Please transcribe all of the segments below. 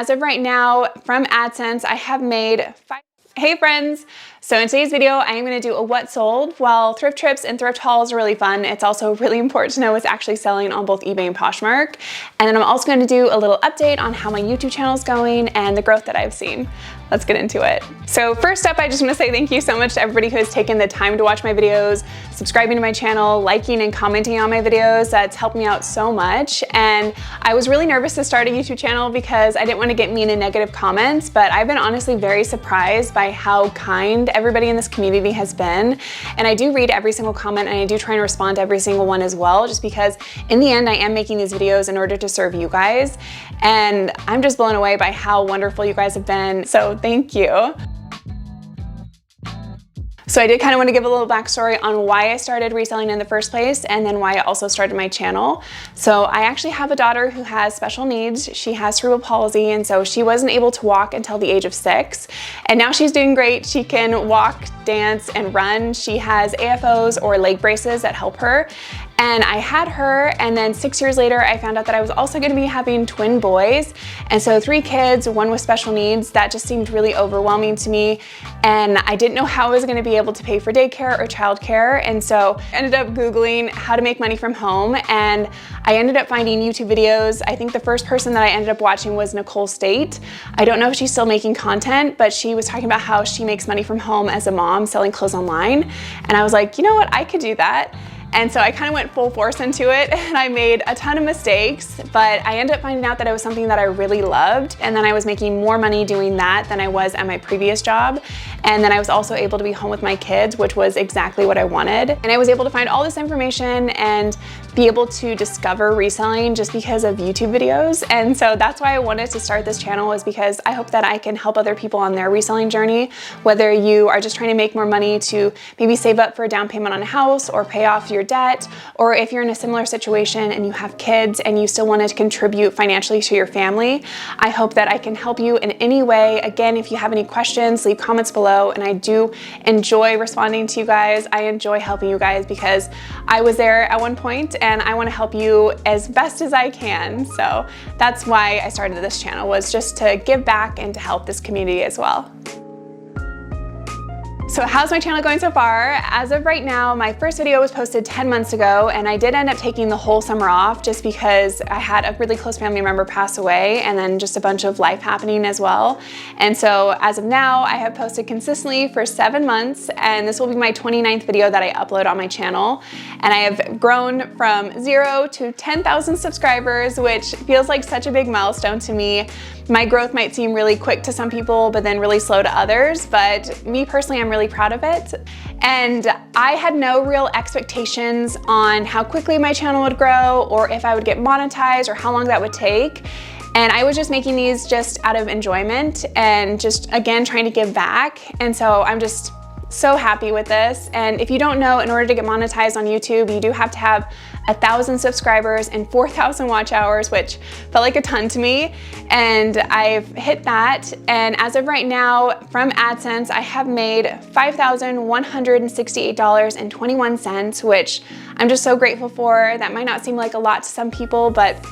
as of right now, from AdSense, I have made Hey friends! So in today's video, I am going to do a what sold. While thrift trips and thrift hauls are really fun, it's also really important to know what's actually selling on both eBay and Poshmark. And then I'm also going to do a little update on how my YouTube channel is going and the growth that I've seen. Let's get into it. So first up, I just want to say thank you so much to everybody who has taken the time to watch my videos, subscribing to my channel, liking and commenting on my videos. That's helped me out so much. And I was really nervous to start a YouTube channel because I didn't want to get mean and negative comments, but I've been honestly very surprised by how kind everybody in this community has been. And I do read every single comment and I do try and respond to every single one as well, just because in the end, I am making these videos in order to serve you guys. And I'm just blown away by how wonderful you guys have been. So thank you. So I did kind of want to give a little backstory on why I started reselling in the first place and then why I also started my channel. So I actually have a daughter who has special needs. She has cerebral palsy, and so she wasn't able to walk until the age of 6. And now she's doing great. She can walk, dance, and run. She has AFOs or leg braces that help her. And I had her, and then 6 years later, I found out that I was also gonna be having twin boys. And so 3 kids, 1 with special needs, that just seemed really overwhelming to me. And I didn't know how I was gonna be able to pay for daycare or childcare. And so I ended up Googling how to make money from home. And I ended up finding YouTube videos. I think the first person that I ended up watching was Nicole State. I don't know if she's still making content, but she was talking about how she makes money from home as a mom selling clothes online. And I was like, you know what, I could do that. And so I kind of went full force into it and I made a ton of mistakes, but I ended up finding out that it was something that I really loved. And then I was making more money doing that than I was at my previous job. And then I was also able to be home with my kids, which was exactly what I wanted. And I was able to find all this information and be able to discover reselling just because of YouTube videos. And so that's why I wanted to start this channel, is because I hope that I can help other people on their reselling journey, whether you are just trying to make more money to maybe save up for a down payment on a house or pay off your debt, or if you're in a similar situation and you have kids and you still want to contribute financially to your family. I hope that I can help you in any way. Again, if you have any questions, leave comments below, and I do enjoy responding to you guys. I enjoy helping you guys because I was there at one point and I want to help you as best as I can. So that's why I started this channel, was just to give back and to help this community as well. So how's my channel going so far? As of right now, my first video was posted 10 months ago, and I did end up taking the whole summer off just because I had a really close family member pass away and then just a bunch of life happening as well. And so as of now, I have posted consistently for 7 months, and this will be my 29th video that I upload on my channel. And I have grown from 0 to 10,000 subscribers, which feels like such a big milestone to me. My growth might seem really quick to some people, but then really slow to others. But me personally, I'm really proud of it. And I had no real expectations on how quickly my channel would grow, or if I would get monetized, or how long that would take. And I was just making these just out of enjoyment and just, again, trying to give back. And so I'm just so happy with this. And if you don't know, in order to get monetized on YouTube, you do have to have 1,000 subscribers and 4,000 watch hours, which felt like a ton to me. And I've hit that. And as of right now, from AdSense, I have made $5,168.21, which I'm just so grateful for. That might not seem like a lot to some people, but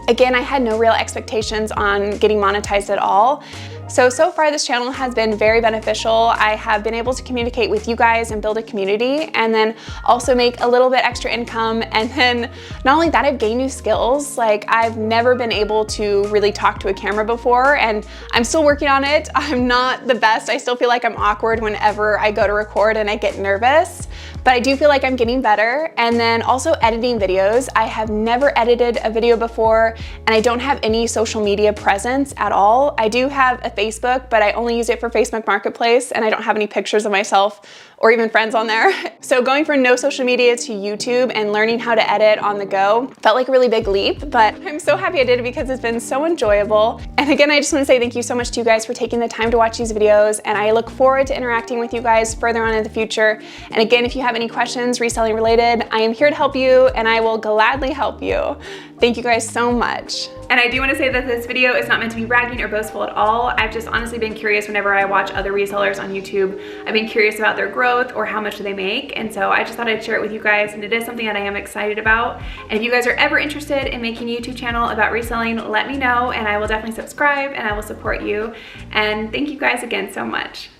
again, I had no real expectations on getting monetized at all. So far this channel has been very beneficial. I have been able to communicate with you guys and build a community, and then also make a little bit extra income. And then not only that, I've gained new skills. Like, I've never been able to really talk to a camera before, and I'm still working on it. I'm not the best. I still feel like I'm awkward whenever I go to record and I get nervous, but I do feel like I'm getting better. And then also editing videos. I have never edited a video before, and I don't have any social media presence at all. I do have a Facebook, but I only use it for Facebook Marketplace, and I don't have any pictures of myself or even friends on there. So going from no social media to YouTube and learning how to edit on the go felt like a really big leap, but I'm so happy I did it because it's been so enjoyable. And again, I just want to say thank you so much to you guys for taking the time to watch these videos, and I look forward to interacting with you guys further on in the future. And again, if you have any questions reselling related, I am here to help you, and I will gladly help you. Thank you guys so much. And I do want to say that this video is not meant to be bragging or boastful at all. I've just honestly been curious whenever I watch other resellers on YouTube. I've been curious about their growth or how much do they make. And so I just thought I'd share it with you guys. And it is something that I am excited about. And if you guys are ever interested in making a YouTube channel about reselling, let me know and I will definitely subscribe and I will support you. And thank you guys again so much.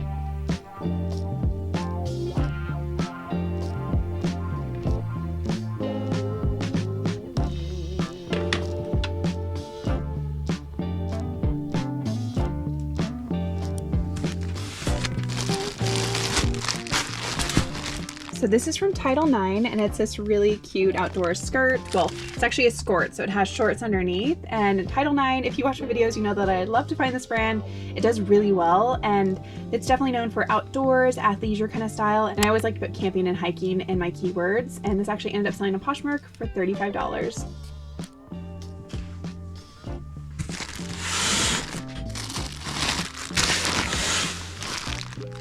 So this is from Title IX, and it's this really cute outdoor skirt. Well, it's actually a skirt, so it has shorts underneath. And Title IX, if you watch my videos, you know that I love to find this brand. It does really well, and it's definitely known for outdoors, athleisure kind of style. And I always like to put camping and hiking in my keywords. And this actually ended up selling on Poshmark for $35.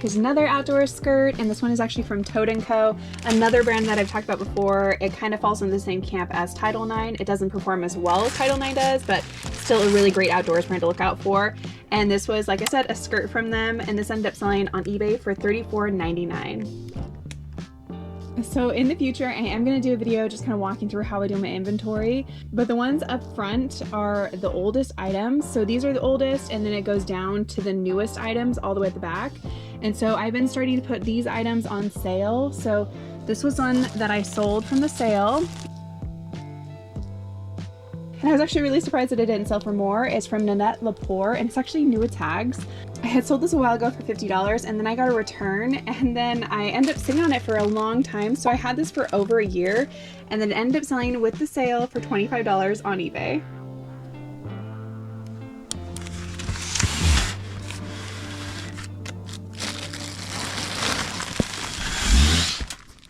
Here's another outdoor skirt, and this one is actually from Toad & Co., another brand that I've talked about before. It kind of falls in the same camp as Title IX. It doesn't perform as well as Title IX does, but still a really great outdoors brand to look out for. And this was, like I said, a skirt from them, and this ended up selling on eBay for $34.99. So in the future, I am going to do a video just kind of walking through how I do my inventory, but the ones up front are the oldest items. So these are the oldest, and then it goes down to the newest items all the way at the back. And so I've been starting to put these items on sale. So this was one that I sold from the sale. And I was actually really surprised that it didn't sell for more. It's from Nanette Lepore, and it's actually new with tags. I had sold this a while ago for $50, and then I got a return, and then I ended up sitting on it for a long time. So I had this for over a year, and then it ended up selling with the sale for $25 on eBay.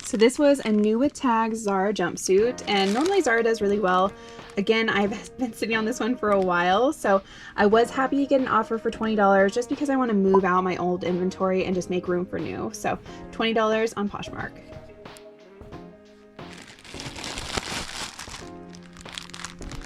So this was a new with tags Zara jumpsuit, and normally Zara does really well. Again, I've been sitting on this one for a while, so I was happy to get an offer for $20 just because I want to move out my old inventory and just make room for new. So $20 on Poshmark.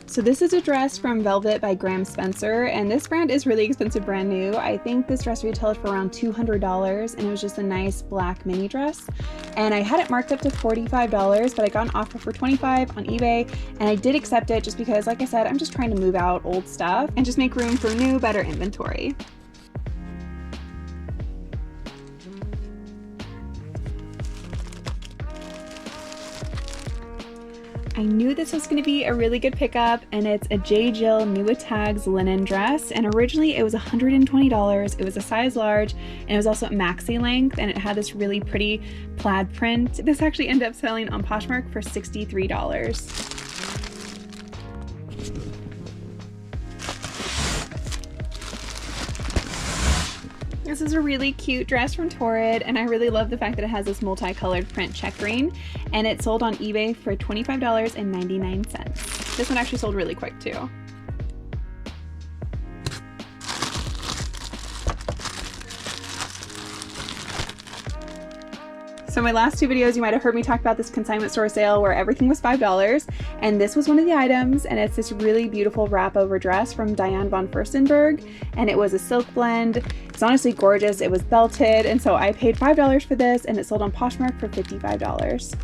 So this is a dress from Velvet by Graham Spencer, and this brand is really expensive brand new. I think this dress retailed for around $200, and it was just a nice black mini dress. And I had it marked up to $45, but I got an offer for $25 on eBay, and I did accept it just because, like I said, I'm just trying to move out old stuff and just make room for new, better inventory. I knew this was going to be a really good pickup, and it's a J. Jill new with tags linen dress, and originally it was $120. It was a size large, and it was also maxi length, and it had this really pretty plaid print. This actually ended up selling on Poshmark for $63. This is a really cute dress from Torrid, and I really love the fact that it has this multicolored print checkering, and it sold on eBay for $25.99. This one actually sold really quick too. So my last two videos, you might have heard me talk about this consignment store sale where everything was $5, and this was one of the items, and it's this really beautiful wrap over dress from Diane von Furstenberg, and it was a silk blend. It's honestly gorgeous. It was belted, and so I paid $5 for this, and it sold on Poshmark for $55.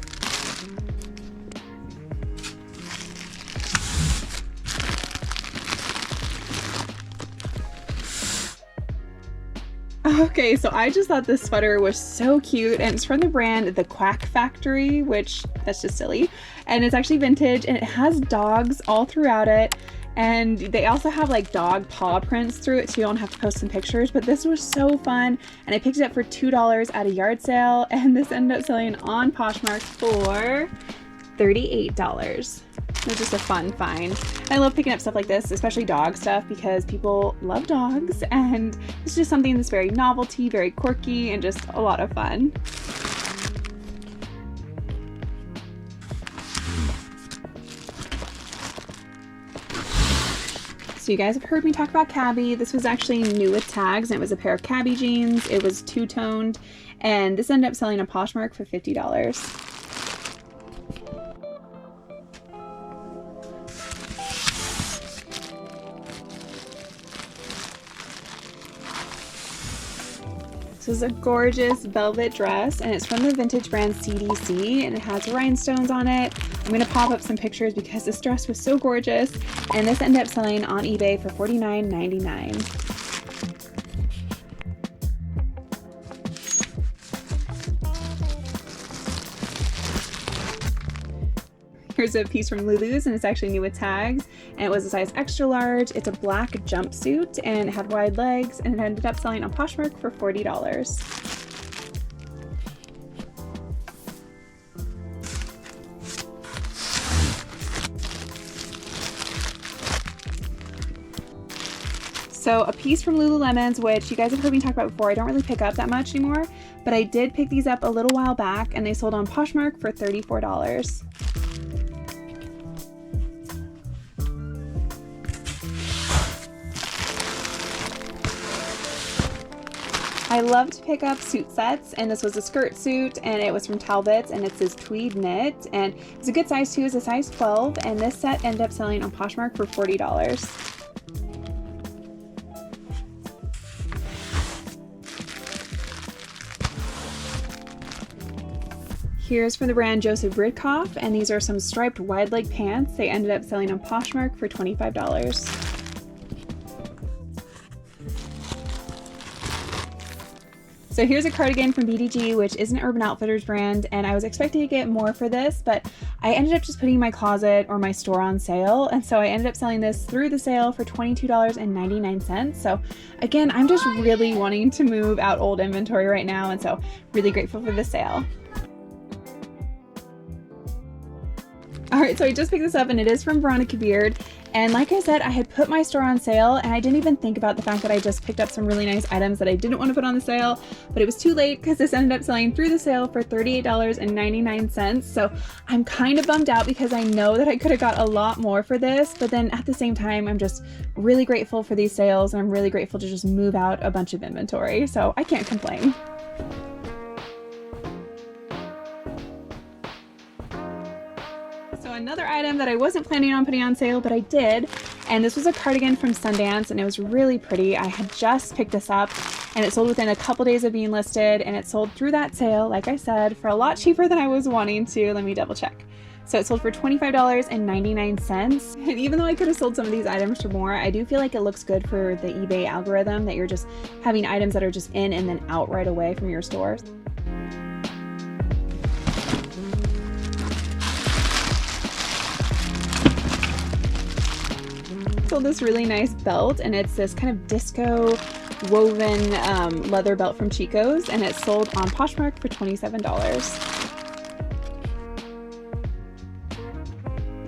Okay, so I just thought this sweater was so cute, and it's from the brand The Quack Factory, which that's just silly, and it's actually vintage, and it has dogs all throughout it, and they also have like dog paw prints through it, so you don't have to post some pictures. But this was so fun, and I picked it up for $2 at a yard sale, and this ended up selling on Poshmark for $38. It was just a fun find. I love picking up stuff like this, especially dog stuff, because people love dogs, and it's just something that's very novelty, very quirky, and just a lot of fun. So you guys have heard me talk about Cabby. This was actually new with tags, and it was a pair of Cabby jeans. It was two-toned, and this ended up selling on Poshmark for $50. This is a gorgeous velvet dress, and it's from the vintage brand CDC, and it has rhinestones on it. I'm going to pop up some pictures because this dress was so gorgeous, and this ended up selling on eBay for $49.99. Here's a piece from Lulu's, and it's actually new with tags, and it was a size extra large. It's a black jumpsuit, and it had wide legs, and it ended up selling on Poshmark for $40. So a piece from Lululemon's, which you guys have heard me talk about before. I don't really pick up that much anymore, but I did pick these up a little while back, and they sold on Poshmark for $34. I love to pick up suit sets, and this was a skirt suit, and it was from Talbot's, and it's this tweed knit, and it's a good size too. It's a size 12, and this set ended up selling on Poshmark for $40. Here's from the brand Joseph Bridkoff, and these are some striped wide leg pants. They ended up selling on Poshmark for $25. So here's a cardigan from BDG, which is an Urban Outfitters brand, and I was expecting to get more for this, but I ended up just putting in my closet or my store on sale, and so I ended up selling this through the sale for $22.99. So again, I'm just really wanting to move out old inventory right now, and so really grateful for the sale. All right, so I just picked this up, and it is from Veronica Beard. And like I said, I had put my store on sale, and I didn't even think about the fact that I just picked up some really nice items that I didn't want to put on the sale, but it was too late because this ended up selling through the sale for $38.99. So I'm kind of bummed out because I know that I could have got a lot more for this, but then at the same time, I'm just really grateful for these sales, and I'm really grateful to just move out a bunch of inventory. So I can't complain. So another item that I wasn't planning on putting on sale, but I did, and this was a cardigan from Sundance, and it was really pretty. I had just picked this up, and it sold within a couple days of being listed, and it sold through that sale, like I said, for a lot cheaper than I was wanting to. Let me double check. So it sold for $25.99, and even though I could have sold some of these items for more, I do feel like it looks good for the eBay algorithm that you're just having items that are just in and then out right away from your store. Sold this really nice belt, and it's this kind of disco woven leather belt from Chico's, and it's sold on Poshmark for $27.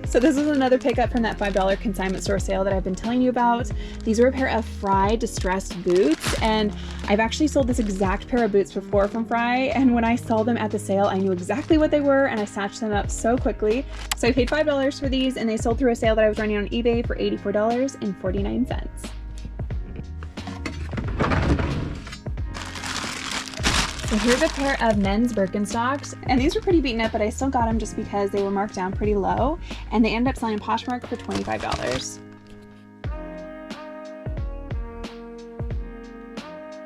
So this is another pickup from that $5 consignment store sale that I've been telling you about. These are a pair of Fry distressed boots, and I've actually sold this exact pair of boots before from Fry, and when I saw them at the sale, I knew exactly what they were, and I snatched them up so quickly. So I paid $5 for these, and they sold through a sale that I was running on eBay for $84.49. So here's a pair of men's Birkenstocks, and these were pretty beaten up, but I still got them just because they were marked down pretty low, and they ended up selling on Poshmark for $25.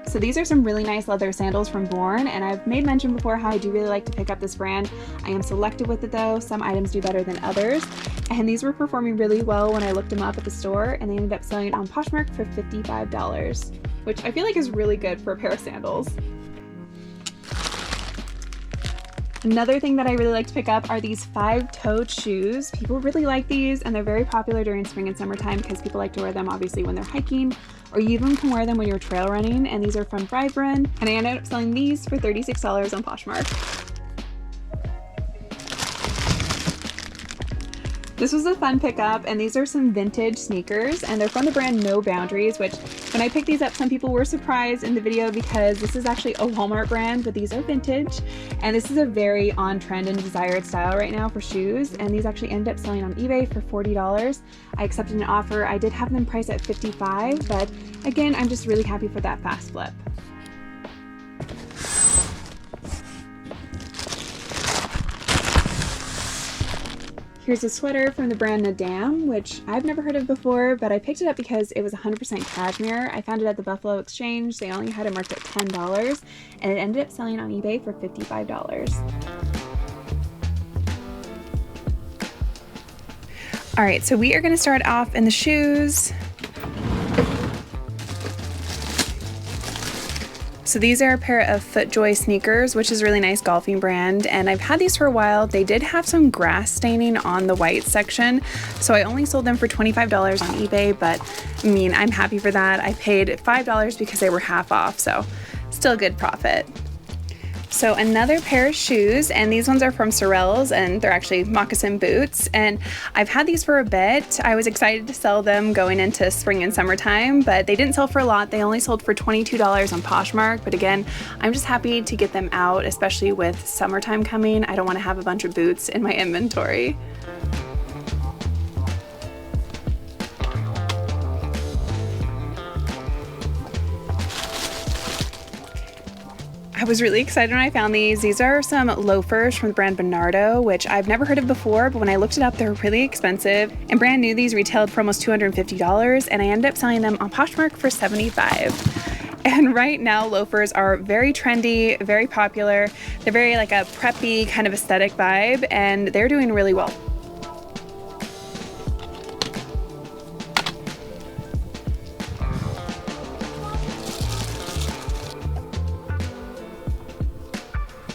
So these are some really nice leather sandals from Born, and I've made mention before how I do really like to pick up this brand. I am selective with it though. Some items do better than others, and these were performing really well when I looked them up at the store, and they ended up selling on Poshmark for $55, which I feel like is really good for a pair of sandals. Another thing that I really like to pick up are these 5-toed shoes. People really like these, and they're very popular during spring and summertime because people like to wear them obviously when they're hiking, or you even can wear them when you're trail running, and these are from Thrive-Run, and I ended up selling these for $36 on Poshmark. This was a fun pickup, and these are some vintage sneakers, and they're from the brand No Boundaries, which when I picked these up, some people were surprised in the video because this is actually a Walmart brand, but these are vintage, and this is a very on-trend and desired style right now for shoes, and these actually ended up selling on eBay for $40. I accepted an offer. I did have them priced at $55, but again, I'm just really happy for that fast flip. Here's a sweater from the brand Nadam, which I've never heard of before, but I picked it up because it was 100% cashmere. I found it at the Buffalo Exchange. They only had it marked at $10, and it ended up selling on eBay for $55. All right, so we are gonna start off in the shoes. So these are a pair of FootJoy sneakers, which is a really nice golfing brand, and I've had these for a while. They did have some grass staining on the white section, so I only sold them for $25 on eBay, but I mean, I'm happy for that. I paid $5 because they were half off, so still good profit. So another pair of shoes, and these ones are from Sorels, and they're actually moccasin boots, and I've had these for a bit. I was excited to sell them going into spring and summertime, but they didn't sell for a lot. They only sold for $22 on Poshmark, but again, I'm just happy to get them out, especially with summertime coming. I don't want to have a bunch of boots in my inventory. I was really excited when I found these. These are some loafers from the brand Bernardo, which I've never heard of before, but when I looked it up, they're really expensive. And brand new, these retailed for almost $250, and I ended up selling them on Poshmark for $75. And right now, loafers are very trendy, very popular. They're very like a preppy kind of aesthetic vibe, and they're doing really well.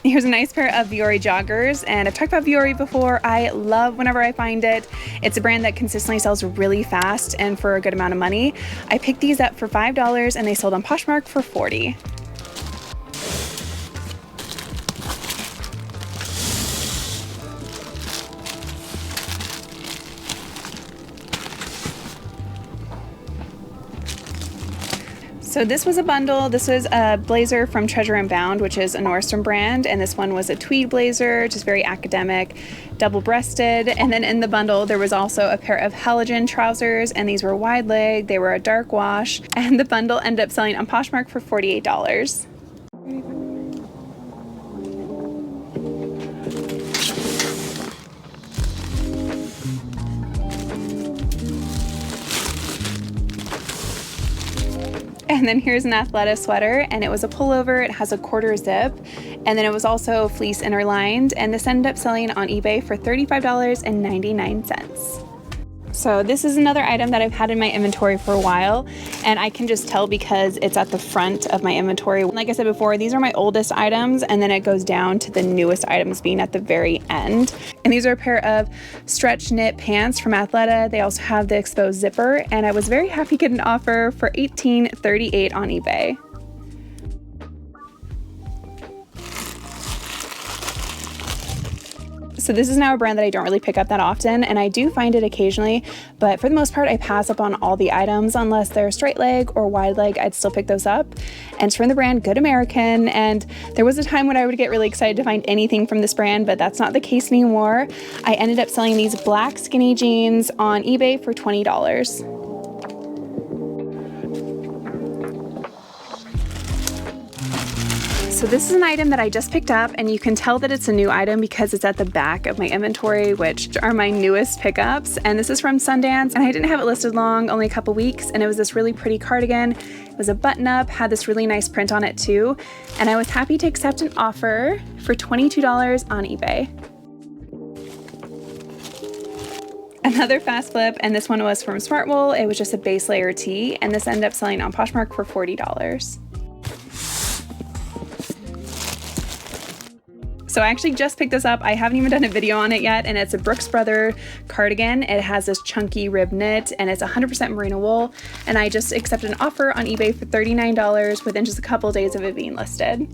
Here's a nice pair of Vuori joggers, and I've talked about Vuori before. I love whenever I find it. It's a brand that consistently sells really fast and for a good amount of money. I picked these up for $5 and they sold on Poshmark for $40. So this was a bundle. This was a blazer from Treasure and Bound, which is a Nordstrom brand, and this one was a tweed blazer, just very academic, double-breasted. And then in the bundle, there was also a pair of Halogen trousers, and these were wide leg, they were a dark wash, and the bundle ended up selling on Poshmark for $48. And then here's an Athleta sweater, and it was a pullover. It has a quarter zip, and then it was also fleece interlined, and this ended up selling on eBay for $35.99. So this is another item that I've had in my inventory for a while, and I can just tell because it's at the front of my inventory. Like I said before, these are my oldest items, and then it goes down to the newest items being at the very end. And these are a pair of stretch knit pants from Athleta. They also have the exposed zipper, and I was very happy to get an offer for $18.38 on eBay. So this is now a brand that I don't really pick up that often, and I do find it occasionally, but for the most part I pass up on all the items unless they're straight leg or wide leg. I'd still pick those up. And it's from the brand Good American, and there was a time when I would get really excited to find anything from this brand, but that's not the case anymore. I ended up selling these black skinny jeans on eBay for $20. So this is an item that I just picked up, and you can tell that it's a new item because it's at the back of my inventory, which are my newest pickups. And this is from Sundance, and I didn't have it listed long, only a couple weeks, and it was this really pretty cardigan. It was a button-up, had this really nice print on it too, and I was happy to accept an offer for $22 on eBay. Another fast flip, and this one was from Smartwool. It was just a base layer tee, and this ended up selling on Poshmark for $40. So I actually just picked this up. I haven't even done a video on it yet, and it's a Brooks Brothers cardigan. It has this chunky rib knit, and it's 100% merino wool, and I just accepted an offer on eBay for $39 within just a couple days of it being listed.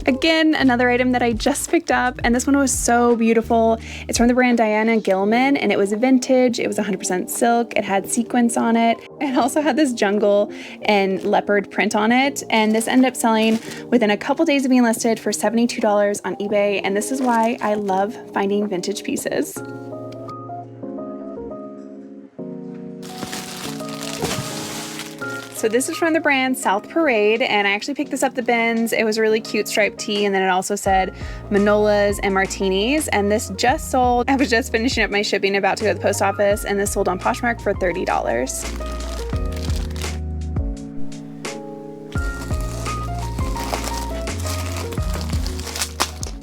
Again, another item that I just picked up, and this one was so beautiful. It's from the brand Diana Gilman, and it was vintage. It was 100% silk. It had sequins on it. It also had this jungle and leopard print on it, and this ended up selling within a couple days of being listed for $72 on eBay, and this is why I love finding vintage pieces. So this is from the brand South Parade, and I actually picked this up the bins. It was a really cute striped tee, and then it also said Manolas and Martinis, and this just sold. I was just finishing up my shipping, about to go to the post office, and this sold on Poshmark for $30.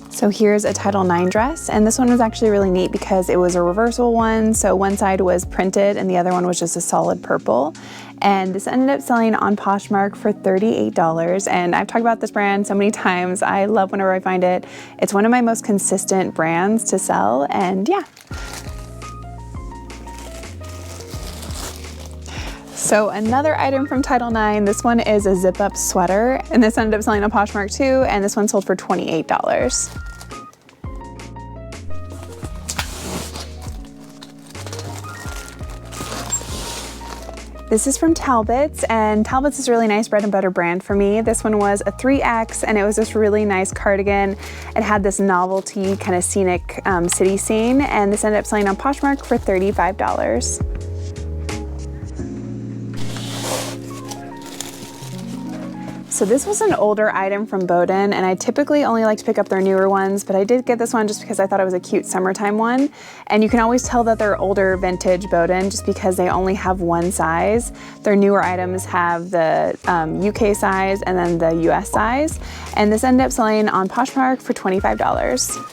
So here's a Title IX dress, and this one was actually really neat because it was a reversible one. So one side was printed and the other one was just a solid purple. And this ended up selling on Poshmark for $38. And I've talked about this brand so many times. I love whenever I find it. It's one of my most consistent brands to sell, and yeah. So another item from Title IX, this one is a zip-up sweater, and this ended up selling on Poshmark too, and this one sold for $28. This is from Talbot's, and Talbot's is a really nice bread and butter brand for me. This one was a 3X, and it was this really nice cardigan. It had this novelty kind of scenic city scene, and this ended up selling on Poshmark for $35. So this was an older item from Bowden, and I typically only like to pick up their newer ones, but I did get this one just because I thought it was a cute summertime one. And you can always tell that they're older vintage Bowden just because they only have one size. Their newer items have the UK size and then the US size. And this ended up selling on Poshmark for $25.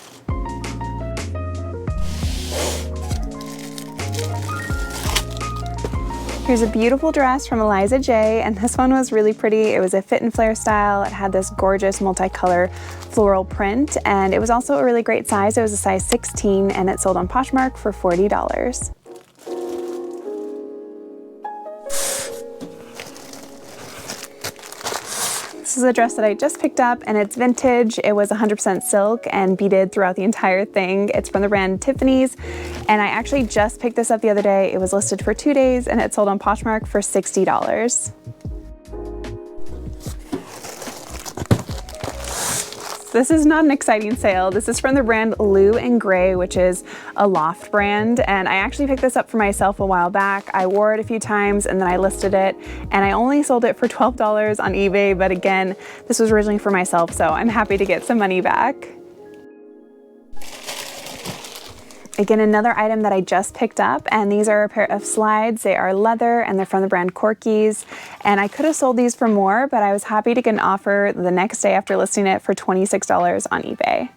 Here's a beautiful dress from Eliza J, and this one was really pretty. It was a fit and flare style. It had this gorgeous multicolor floral print, and it was also a really great size. It was a size 16, and it sold on Poshmark for $40. This is a dress that I just picked up, and it's vintage. It was 100% silk and beaded throughout the entire thing. It's from the brand Tiffany's, and I actually just picked this up the other day. It was listed for 2 days, and it sold on Poshmark for $60. This is not an exciting sale. This is from the brand Lou and Grey, which is a loft brand, and I actually picked this up for myself a while back. I wore it a few times and then I listed it, and I only sold it for $12 on eBay, but again, this was originally for myself, so I'm happy to get some money back. Again, another item that I just picked up, and these are a pair of slides. They are leather and they're from the brand Corky's, and I could have sold these for more, but I was happy to get an offer the next day after listing it for $26 on eBay.